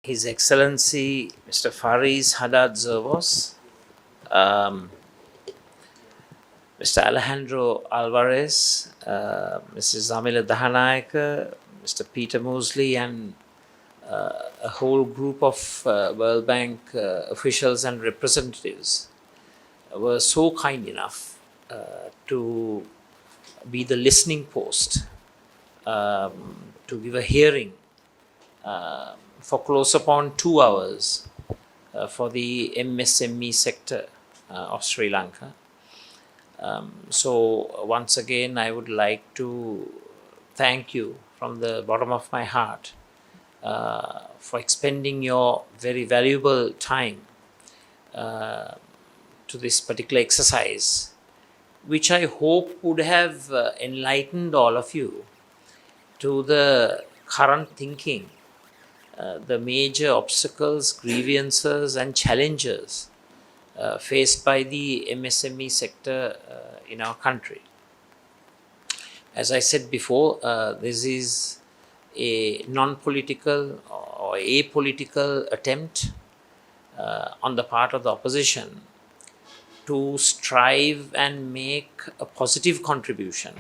His Excellency Mr. Faris Haddad Zervos, um, Mr. Alejandro Alvarez, Mrs. Zamila Dahanayaka, Mr. Peter Mosley, and a whole group of World Bank officials and representatives were so kind enough to be the listening post, to give a hearing for close upon 2 hours for the MSME sector of Sri Lanka. So once again, I would like to thank you from the bottom of my heart for expending your very valuable time to this particular exercise, which I hope would have enlightened all of you to the current thinking, the major obstacles, grievances, and challenges faced by the MSME sector in our country. As I said before, this is a non-political or apolitical attempt on the part of the opposition to strive and make a positive contribution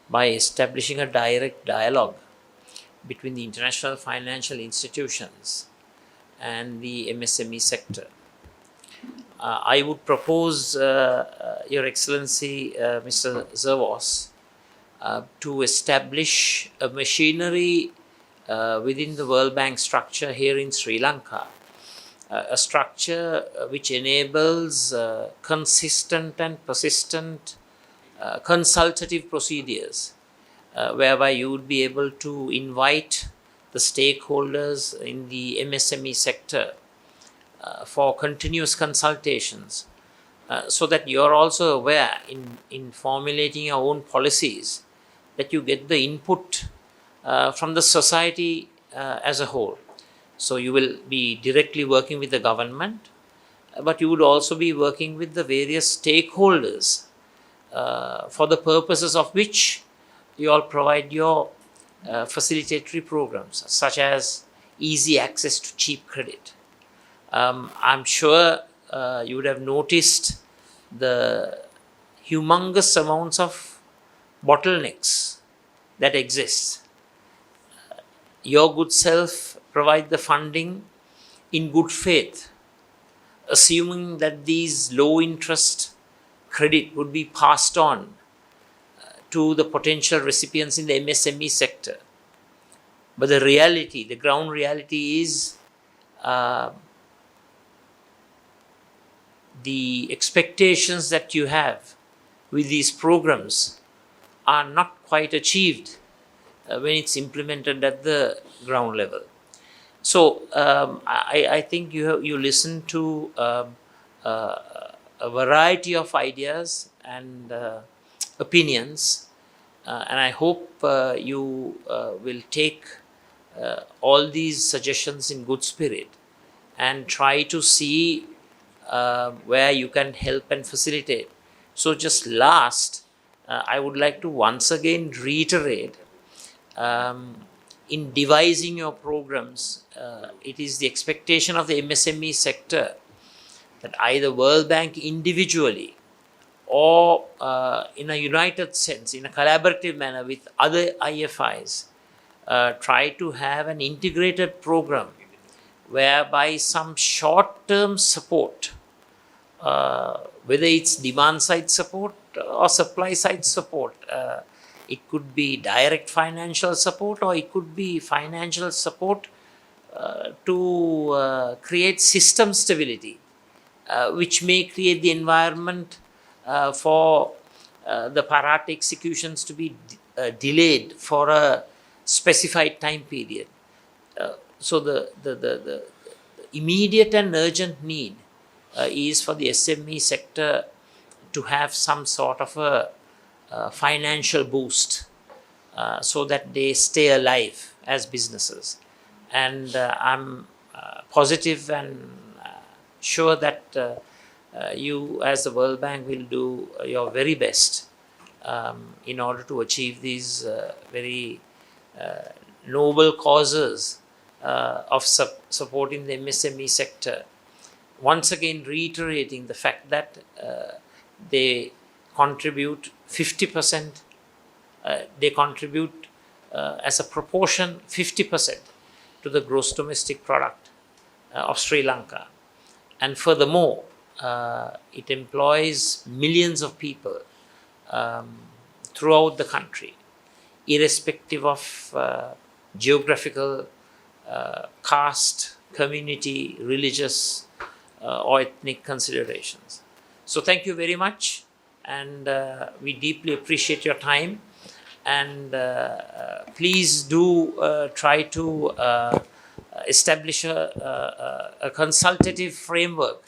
by establishing a direct dialogue between the international financial institutions and the MSME sector. I would propose, Your Excellency, Mr. Zervos, to establish a machinery within the World Bank structure here in Sri Lanka, a structure which enables consistent and persistent consultative procedures, whereby you would be able to invite the stakeholders in the MSME sector for continuous consultations, so that you are also aware in formulating your own policies, that you get the input from the society as a whole. So you will be directly working with the government, but you would also be working with the various stakeholders for the purposes of which you all provide your facilitatory programs, such as easy access to cheap credit. I'm sure you would have noticed the humongous amounts of bottlenecks that exist. Your good self provide the funding in good faith, assuming that these low interest credit would be passed on to the potential recipients in the MSME sector. But the reality, the ground reality is the expectations that you have with these programs are not quite achieved when it's implemented at the ground level. So I think you listen to a variety of ideas and opinions, and I hope you will take all these suggestions in good spirit and try to see where you can help and facilitate. So just last, I would like to once again reiterate, in devising your programs, it is the expectation of the MSME sector that either World Bank individually or in a united sense, in a collaborative manner with other IFIs, try to have an integrated program whereby some short-term support, whether it's demand-side support or supply-side support, it could be direct financial support or it could be financial support to create system stability, which may create the environment for the Parat executions to be delayed for a specified time period. So the immediate and urgent need is for the SME sector to have some sort of a financial boost so that they stay alive as businesses. And I'm positive and sure that you as the World Bank will do your very best in order to achieve these very noble causes of supporting the MSME sector. Once again, reiterating the fact that they contribute 50%, they contribute as a proportion 50% to the gross domestic product of Sri Lanka. And furthermore, it employs millions of people throughout the country, irrespective of geographical, caste, community, religious, or ethnic considerations. So thank you very much, and we deeply appreciate your time. And please do try to establish a consultative framework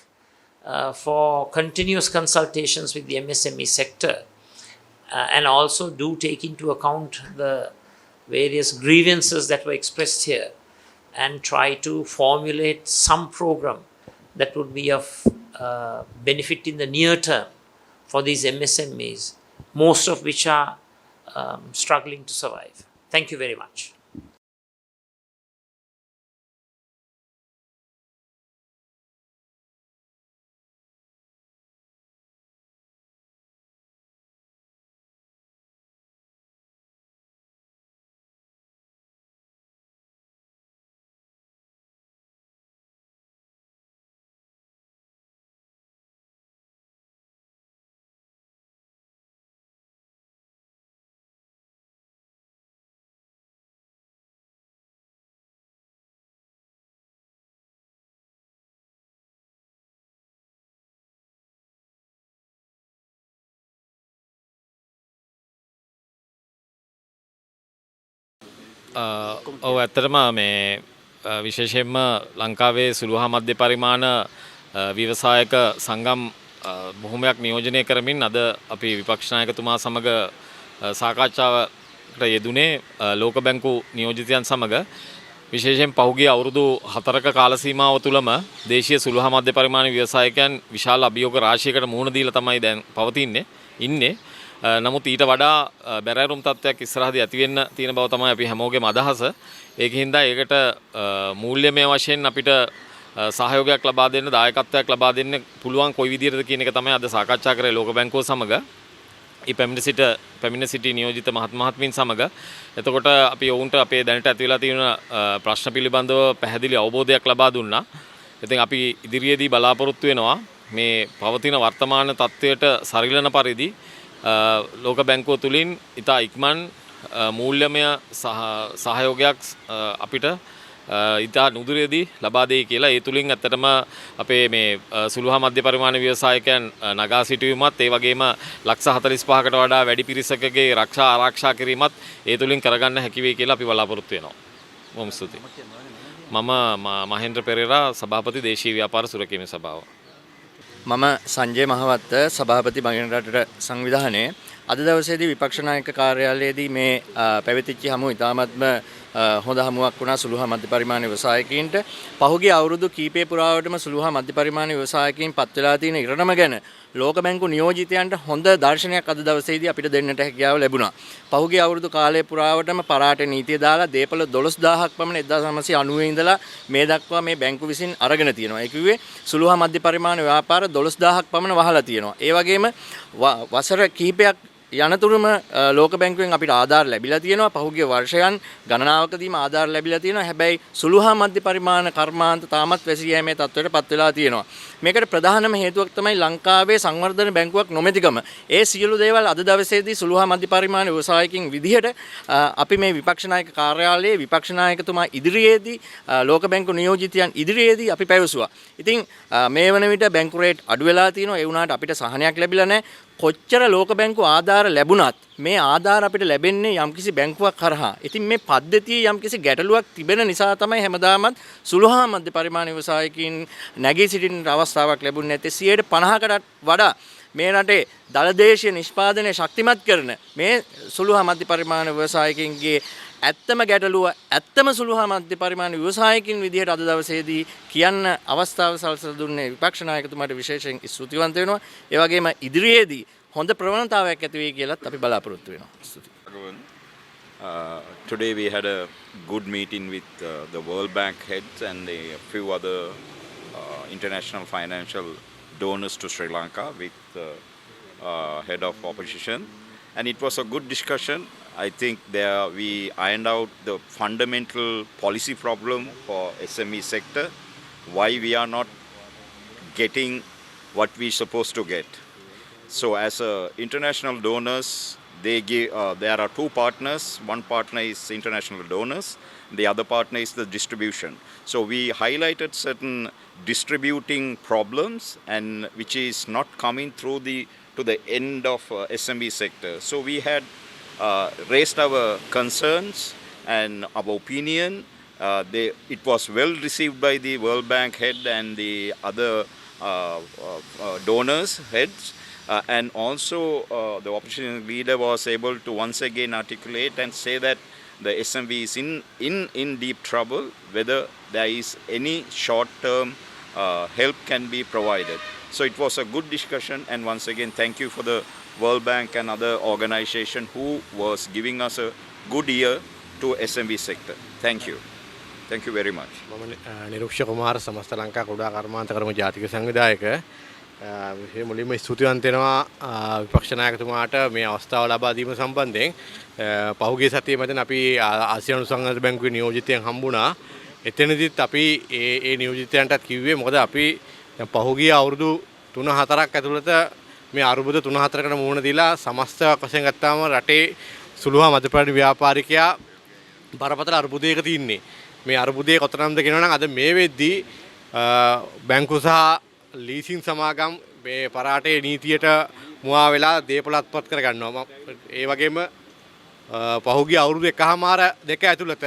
for continuous consultations with the MSME sector, and also do take into account the various grievances that were expressed here, and try to formulate some program that would be of benefit in the near term for these MSMEs, most of which are struggling to survive. Thank you very much. ඔව් ඇත්තටම මේ විශේෂයෙන්ම ලංකාවේ සුළු හා මධ්‍ය පරිමාණ ව්‍යවසායක සංගම් බොහොමයක් නියෝජනය කරමින් අද අපි විපක්ෂ නායකතුමා සමග සාකච්ඡාවකට යෙදුනේ ලෝක බැංකු නියෝජිතයන් සමග. විශේෂයෙන් පහුගිය අවුරුදු 4ක කාල සීමාව තුළම දේශීය සුළු හා මධ්‍ය පරිමාණ ව්‍යවසායකයන් විශාල අභියෝග රාශියකට මුහුණ දීලා තමයි දැන් ඉන්නේ. නමුත් ඊට වඩා බැරෑරුම් තත්ත්වයක් ඉස්සරහදී ඇති වෙන්න තියෙන බව තමයි අපි හැමෝගෙම අදහස. ඒකින්ද ඒකට මූල්‍යමය වශයෙන් අපිට සහයෝගයක් ලබා දෙන්න, දායකත්වයක් ලබා දෙන්න පුළුවන් කොයි විදිහටද කියන එක තමයි අද සාකච්ඡා කරේ ලෝක බැංකුව සමග. පැමිණ සිටි නියෝජිත මහත්මීන් සමග. එතකොට අපි ඔවුන්ට අපේ දැනට ඇති වෙලා තියෙන ප්‍රශ්න පිළිබඳව පැහැදිලි අවබෝධයක් ලබා දුන්නා. ඉතින් අපි ඉදිරියේදී බලාපොරොත්තු වෙනවා මේ පවතින වර්තමාන තත්ත්වයට සරිලන පරිදි ලෝක බැංකුව තුලින් ඉතා ඉක්මන් මූල්‍යමය සහයෝගයක් අපිට ඉතා නුදුරේදී ලබා දෙයි කියලා. ඒ තුලින් ඇත්තටම අපේ මේ සුළු හා මධ්‍ය පරිමාණ ව්‍යවසායකයන් නගා සිටුවීමත්, ඒ වගේම ලක්ෂ 45කට වඩා වැඩි පිරිසකගේ ආරක්ෂා කිරීමත් ඒ තුලින් කරගන්න හැකි වෙයි කියලා අපි බලාපොරොත්තු වෙනවා. බොහොම ස්තුතියි. මම මහේන්ද්‍ර පෙරේරා, සභාපති දේශීය ව්‍යාපාර සුරකීමේ සභාව. මම සංජය මහවත්ත, සභාපති බංගන රටට සංවිධානයේ අද දවසේදී විපක්ෂ නායක කාර්යාලයේදී මේ පැවතිච්ච හමුව ඉතාමත්ම හොඳ හමුවක් වුණා සුළු හා මධ්‍ය පරිමාණ ව්‍යවසායකයින්ට. පහුගිය අවුරුදු කීපය පුරාවටම සුළු හා මධ්‍ය පරිමාණ ව්‍යවසායකයින් පත් වෙලා තියෙන ඉරණම ගැන ලෝක බැංකු නියෝජිතයන්ට හොඳ දර්ශනයක් අද දවසේදී අපිට දෙන්නට හැකියාව ලැබුණා. පහුගිය අවුරුදු කාලය පුරාවටම පරාට නීතිය දාලා දේපල 12000ක් පමණ 1990 ඉඳලා මේ දක්වා මේ බැංකු විසින් අරගෙන තියෙනවා. ඒ කිව්වේ සුළු හා මධ්‍ය පරිමාණ ව්‍යාපාර 12000ක් පමණ වහලා තියෙනවා. ඒ වගේම වසර කිහිපයක් යනතුරුම ලෝක බැංකුවෙන් අපිට ආධාර ලැබිලා තියෙනවා. පහුගිය වර්ෂයන් ගණනාවකදීම ආධාර ලැබිලා තියෙනවා. හැබැයි සුළු හා මධ්‍ය පරිමාණ කර්මාන්ත තාමත් වැසී යෑමේ තත්ත්වයට පත් වෙලා තියෙනවා. මේකට ප්‍රධානම හේතුවක් තමයි ලංකාවේ සංවර්ධන බැංකුවක් නොමැතිකම. ඒ සියලු දේවල් අද දවසේදී සුළු හා මධ්‍ය පරිමාණ ව්‍යවසායකින් විදිහට අපි මේ විපක්ෂ නායක කාර්යාලයේ විපක්ෂ නායකතුමා ඉදිරියේදී ලෝක බැංකු නියෝජිතයන් ඉදිරියේදී අපි පැවසුවා. ඉතින් මේ වන විට බැංකු රේට් අඩු වෙලා තියෙනවා. ඒ වුණාට අපිට සහනයක් ලැබිලා නැහැ. කොච්චර ලෝක බැංකු ආධාර ලැබුණත් මේ ආධාර අපිට ලැබෙන්නේ යම්කිසි බැංකුවක් කරහා. ඉතින් මේ පද්ධතියේ යම්කිසි ගැටලුවක් තිබෙන නිසා තමයි හැමදාමත් සුළු හා මධ්‍ය පරිමාණ ව්‍යවසායකින් නැගී සිටින අවස්ථාවක් ලැබුණේ නැත්තේ. 50%කට වඩා මේ රටේ දලදේශීය නිෂ්පාදනය ශක්තිමත් කරන මේ සුළු හා මධ්‍ය පරිමාණ ව්‍යවසායකින්ගේ ඇත්තම ගැටලුව ඇත්තම සුළු හා මධ්‍ය පරිමාණ ව්‍යවසායකින් විදිහට අද දවසේදී කියන්න අවස්ථාව සලසලා දුන්නේ විපක්ෂ නායකතුමාට විශේෂයෙන් ස්තුතිවන්ත වෙනවා. ඒ වගේම ඉදිරියේදී හොඳ ප්‍රවණතාවයක් ඇති වෙයි කියලාත් අපි බලාපොරොත්තු වෙනවා. ස්තුතියි. Today we had a good meeting with the World Bank heads and a few other international financial donors to Sri Lanka with the head of opposition. And it was a good discussion. I think there we ironed out the fundamental policy problem for SME sector, why we are not getting what we supposed to get. So as international donors, they give, there are two partners. One partner is international donors. The other partner is the distribution. So we highlighted certain distributing problems and which is not coming through to the end of SME sector. So we had raised our concerns and our opinion. It was well received by the World Bank head and the other donors heads. And also the opposition leader was able to once again articulate and say that the SME is in deep trouble, whether there is any short-term help can be provided. So it was a good discussion, and once again thank you for the World Bank and other organization who was giving us a good ear to SME sector. Thank you. Thank you very much. මම නිරුක්ෂ කුමාර සමස්ත ලංකා කුඩා කර්මාන්ත කර්ම ජාතික සංවිධායක මුලින්ම ස්තුතිවන්ත වෙනවා විපක්ෂ නායකතුමාට මේ අවස්ථාව ලබා දීම සම්බන්ධයෙන් පහුගිය සතියේ මැදින් අපි ආසියානු සංඝ බැංකුවේ නියෝජිතයන් හම්බුණා. එතනදිත් අපි ඒ නියෝජිතයන්ටත් කිව්වේ මොකද අපි දැන් පහුගිය අවුරුදු 3-4ක් ඇතුළත මේ අරුබුද 3-4කට මුහුණ දීලා සමස්ත වශයෙන් ගත්තාම රටේ සුළු හා මධ්‍යපරිමාණ ව්‍යාපාරිකයා බරපතල අරුබුදයක තින්නේ. මේ අරුබුදයේ කොතරම්ද කියනවනම් අද මේ වෙද්දී බැංකු සහ ලීසින් සමාගම් මේ පරාටේ නීතියට මුවා වෙලා දේපොළ අත්පත් කර ගන්නවා. ඒ වගේම පහුගිය අවුරුදු 1.5 ඇතුළත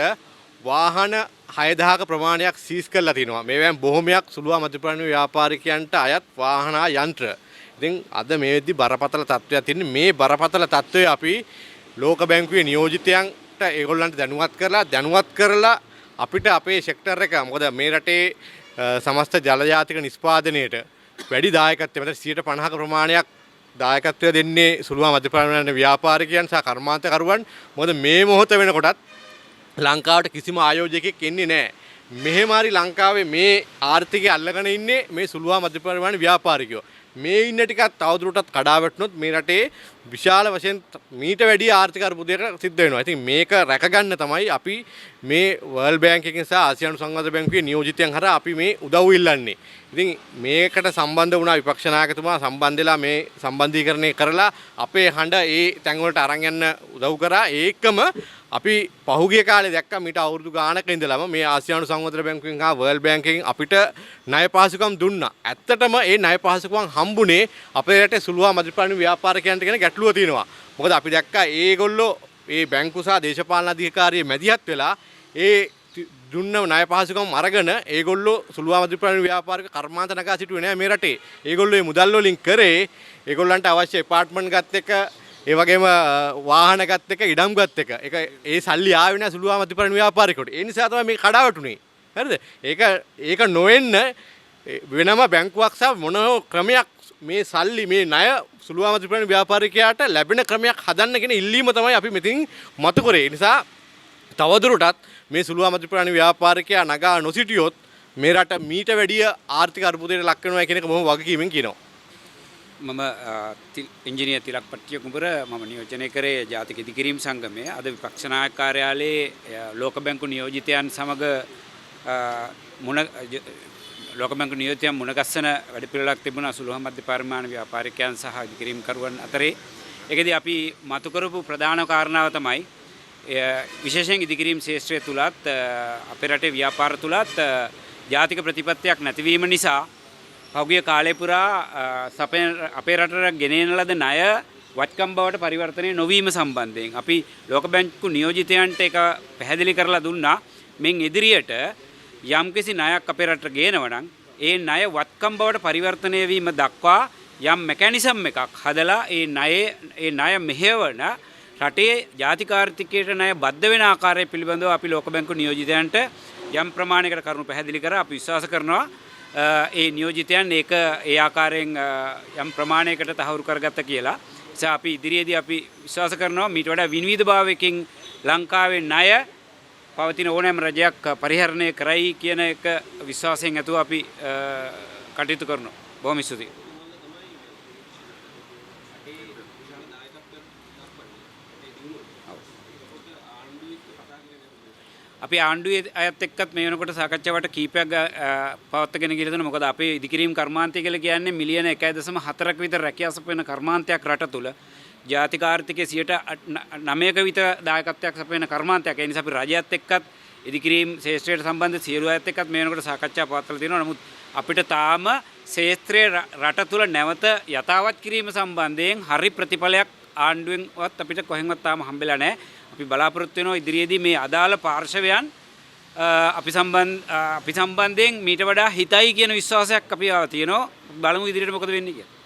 වාහන 6000ක ප්‍රමාණයක් සීස් කරලා තිනවා. මේවෙන් බොහොමයක් සුළු හා මධ්‍යපරිමාණ ව්‍යාපාරිකයන්ට අයත් වාහන යන්ත්‍ර. ඉතින් අද මේ වෙද්දී බරපතල තත්ත්වයක් තියෙන්නේ. මේ බරපතල තත්ත්වය අපි ලෝක බැංකුවේ නියෝජිතයන්ට ඒගොල්ලන්ට දැනුවත් කරලා අපිට අපේ සෙක්ටර් එක මොකද මේ රටේ සමස්ත ජලජාතික නිෂ්පාදනයේට වැඩි දායකත්වයක් මත 50% ප්‍රමාණයක් දායකත්වය දෙන්නේ සුළු හා මධ්‍යපරිමාණ ව්‍යාපාරිකයන් සහ කර්මාන්තකරුවන්. මොකද මේ මොහොත වෙනකොටත් ලංකාවට කිසිම ආයෝජකයෙක් එන්නේ නැහැ. මෙහෙම හරි ලංකාවේ මේ ආර්ථිකය අල්ලගෙන ඉන්නේ මේ සුළු හා මධ්‍යපරිමාණ ව්‍යාපාරිකයෝ. මේ ඉන්න ටිකක් තවදුරටත් කඩා වැටුනොත් මේ රටේ විශාල වශයෙන් මීට වැඩි ආර්ථික අර්බුදයකට සිද්ධ වෙනවා. ඉතින් මේක රැකගන්න තමයි අපි මේ වර්ල්ඩ් බැංක් එකෙන් සහ ආසියානු සංවාද බැංකුවේ නියෝජිතයන් හරහා අපි මේ උදව් ඉල්ලන්නේ. ඉතින් මේකට සම්බන්ධ වුණා විපක්ෂ නායකතුමා සම්බන්ධ වෙලා මේ සම්බන්ධීකරණය කරලා අපේ හඬ ඒ තැන් වලට අරන් යන්න උදව් කරා. ඒකම අපි පහුගිය කාලේ දැක්කා මීට අවුරුදු ගාණක ඉඳලම මේ ආසියානු සංවර්ධන බැංකුවෙන් හා වර්ල්ඩ් බැංකුවෙන් අපිට ණය පහසුකම් දුන්නා. ඇත්තටම ඒ ණය පහසුකම් හම්බුනේ අපේ රටේ සුළු හා මධ්‍යපරිමාණ ව්‍යාපාරිකයන්ට කියන ගැටලුව තියෙනවා. මොකද අපි දැක්කා ඒගොල්ලෝ ඒ බැංකු සහ දේශපාලන අධිකාරිය මැදිහත් වෙලා ඒ දුන්න ණය පහසුකම් අරගෙන ඒගොල්ලෝ සුළු හා මධ්‍යපරිමාණ ව්‍යාපාරික කර්මාන්ත නගා සිටුවේ නෑ මේ රටේ. ඒගොල්ලෝ මේ මුදල් වලින් කරේ ඒගොල්ලන්ට අවශ්‍ය ඇපාර්ට්මන්ට් ගත් එක ඒ වගේම වාහන ගත් එක ඉඩම් ගත් එක. ඒක ඒ සල්ලි ආවේ නෑ සුළු හා මධ්‍යපරිමාණ ව්‍යාපාරිකයට. ඒ නිසා තමයි මේ කඩාවැටුනේ. හරිද? ඒක නොවෙන්න වෙනම බැංකුවක් සහ මොන ක්‍රමයක් මේ සල්ලි මේ ණය සුළු හා මධ්‍යපරිමාණ ව්‍යාපාරිකයාට ලැබෙන ක්‍රමයක් හදන්න කියන ඉල්ලීම තමයි අපි මෙතින් මතු කරේ. ඒ නිසා තවදුරටත් මේ සුළු හා මධ්‍යපරිමාණ ව්‍යාපාරිකයා නගා නොසිටියොත් මේ රට මීට වැඩිය ආර්ථික අර්බුදයට ලක් වෙනවා කියන එක බොහොම වගකීමෙන් කියනවා. මම ඉංජිනේර තිලක් පට්ටිය කුඹර මම නියෝජනය කරේ ජාතික ඉදිකිරීම් සංගමයේ අද විපක්ෂ නායක කාර්යාලයේ ලෝක බැංකු නියෝජිතයන් සමග ලෝක බැංකු නියෝජිතයන් මුණගස්සන වැඩපිළිවෙලක් තිබුණා සුළු හා මධ්‍ය පරිමාණ ව්‍යාපාරිකයන් සහ ඉදිකිරීම් කරුවන් අතරේ. ඒකදී අපි මතු කරපු ප්‍රධාන කාරණාව තමයි විශේෂයෙන් ඉදිකිරීම් ශාස්ත්‍රය තුලත් අපේ රටේ ව්‍යාපාර තුලත් ජාතික ප්‍රතිපත්තියක් නැතිවීම නිසා පහුගිය කාලය පුරා අපේ රටට ගෙනෙන ලද ණය වත්කම් බවට පරිවර්තනය නොවීම සම්බන්ධයෙන් අපි ලෝක බැංකු නියෝජිතයන්ට ඒක පැහැදිලි කරලා දුන්නා. මෙන් ඉදිරියට යම්කිසි ණයක් අපේ රටට ගේනවා නම් ඒ ණය වත්කම් බවට පරිවර්තනය වීම දක්වා යම් මෙකැනිසම් එකක් හදලා ඒ ණය මෙහෙවන රටේ ජාතික ආර්ථිකයට ණය බද්ධ වෙන ආකාරය පිළිබඳව අපි ලෝක බැංකු නියෝජිතයන්ට යම් ප්‍රමාණයකට කරුණු පැහැදිලි කරා. අපි විශ්වාස කරනවා ඒ නියෝජිතයන් ඒක ඒ ආකාරයෙන් යම් ප්‍රමාණයකට තහවුරු කරගත්ත කියලා. නිසා අපි ඉදිරියේදී අපි විශ්වාස කරනවා මීට වඩා විනිවිදභාවයකින් ලංකාවේ ණය පවතින ඕනෑම රජයක් පරිහරණය කරයි කියන එක විශ්වාසයෙන් ඇතුව අපි කටයුතු කරනවා. බොහොම ස්තුතියි. අපි ආණ්ඩුවේ අයත් එක්කත් මේ වෙනකොට සාකච්ඡාවට කීපයක් පවත්වාගෙන ගිහලා තියෙනවා. මොකද අපේ ඉදිකිරීම් කර්මාන්තය කියලා කියන්නේ මිලියන 1.4ක විතර රැකියාව සපයන කර්මාන්තයක් රට තුල. ජාතික ආර්ථිකයේ 9%ක විතර දායකත්වයක් සපයන කර්මාන්තයක්. ඒ නිසා අපි රජයත් එක්කත් ඉදිකිරීම් ශේෂ්ත්‍රයට සම්බන්ධ සියලු අයත් එක්කත් මේ වෙනකොට සාකච්ඡා පවත්වලා තියෙනවා. නමුත් අපිට තාම ශේෂ්ත්‍රයේ රට තුල නැවත යථාවත් කිරීම සම්බන්ධයෙන් හරි ප්‍රතිඵලයක් ආණ්ඩුවෙන්වත් අපිට කොහෙන්වත් තාම හම්බෙලා නැහැ. අපි බලාපොරොත්තු වෙනවා ඉදිරියේදී මේ අදාළ පාර්ශවයන් අපි සම්බන්ධයෙන් මීට වඩා හිතයි කියන විශ්වාසයක් අපි ආව තියෙනවා. බලමු ඉදිරියට මොකද වෙන්නේ කියලා.